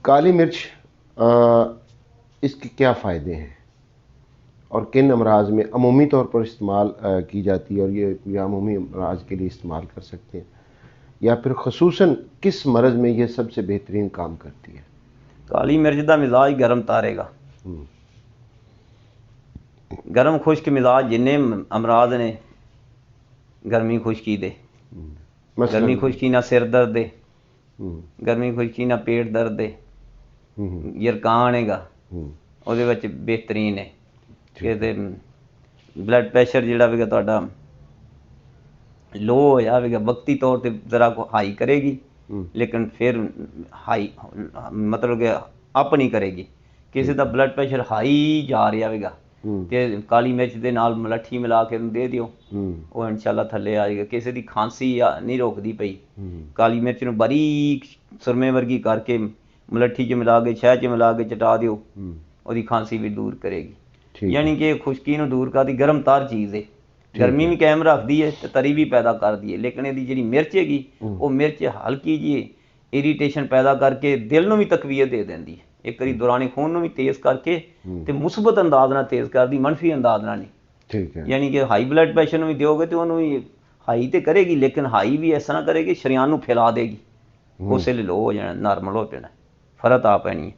काली मिर्च इसके क्या फ़ायदे हैं और किन अमराज में अमूमी तौर पर इस्तेमाल की जाती है, और ये अमूमी अमराज के लिए इस्तेमाल कर सकते हैं, या फिर खसूसन किस मरज़ में ये सबसे बेहतरीन काम करती है? काली मिर्च का मिजाज गर्म तारेगा। गर्म खुश्क मिजाज जिन्ने अमराज ने गर्मी खुश्की दे, गर्मी खुश्की ना सिर दर्द दे, गर्मी खुश्की ना पेट दर्द दे, यरकान हैगा ਉਹਦੇ ਵਿੱਚ बेहतरीन है कि ब्लड प्रैशर जिहड़ा होगा तुहाडा लो होया होगा वक्ती तौर पर जरा हाई करेगी, लेकिन फिर हाई मतलब कि अप नहीं करेगी। किसी का ब्लड प्रैशर हाई जा रहा होगा तो काली मिर्च के नाल मलट्ठी मिला के दे दिओ, वो इंशाल्लाह थले आ जाएगा। किसी की खांसी नहीं रोकती पई, काली मिर्च नूं बारीक सुरमे वर्गी करके मलट्ठी च मिला के शह च मिला के चटा दिओ, ਉਹਦੀ खांसी भी दूर करेगी। यानी कि खुश्की ਨੂੰ दूर करती गर्म तार चीज़ है, गर्मी भी कायम रखती है तो तरी भी पैदा करती है। लेकिन ਇਹਦੀ ਜਿਹੜੀ मिर्च हैगी वो मिर्च हल्की जी इरीटेशन पैदा करके दिल ਨੂੰ भी तकवीयत दे देंदी है, एक बारी दौरानी खून ਨੂੰ भी तेज़ करके ਤੇ मुस्बत अंदाज ਨਾਲ तेज़ करती, मनफी अंदाज ਨਾਲ नहीं। ठीक है, यानी कि हाई ब्लड प्रैशर ਨੂੰ भी ਦਿਓਗੇ तो ਉਹਨੂੰ ਵੀ हाई तो करेगी, लेकिन हाई भी इस तरह करेगी शरियान ਨੂੰ फैला देगी, उस ਵੇਲੇ लो हो जाना, नॉर्मल हो जाना, फर्क आ पैनी है।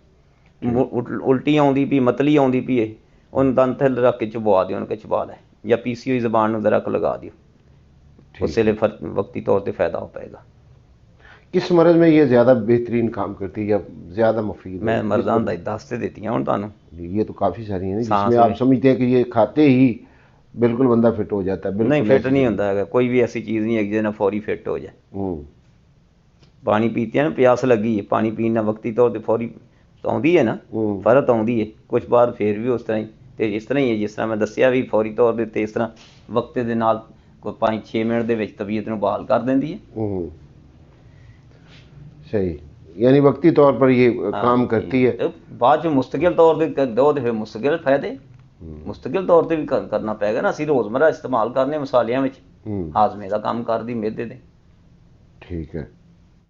उल्टी आउंदी पई मतली आउंदी पई है, उन्हें दंद थल रख के चबवा दिओ, उनके चबा लै, या पीसी हुई जबान में दरक लगा दिओ, उस वे वक्ती तौर पर फायदा हो पाएगा। किस मरज़ में ये ज़्यादा बेहतरीन काम करती है या ज़्यादा मुफीद? मैं मरज़ां दा दस ते देती हूँ तुहानूं, ये तो काफ़ी सारी हैं जिसमें आप समझते हैं कि ये खाते ही बिल्कुल बंदा फिट हो जाता है? नहीं, फिट नहीं होता है, कोई भी ऐसी चीज़ नहीं है जिससे फौरी फिट हो जाए। पानी पीते हैं ना, प्यास लगी है, पानी पीना वक्ती तौर पर फौरी आउंदी है ना, फर्क आउंदी है, कुछ बार फिर भी उस तरह ही तो इस तरह ही है जिस तरह मैं दसिया भी फौरी तौर पर, इस तरह वक्त के नाल कोई 5-6 मिनट के तबीयत में बहाल कर देंदी है। सही, यानी वक्ती तौर पर ये काम करती है, बाद में मुस्तकिल तौर पर दो तो फिर मुस्तकिल फायदे, मुस्तकिल तौर पर भी करना पेगा ना। असीं रोज़मर्रा इस्तेमाल करने मसालियां विच हाजमे का काम करदी, मेदे दे। ठीक है।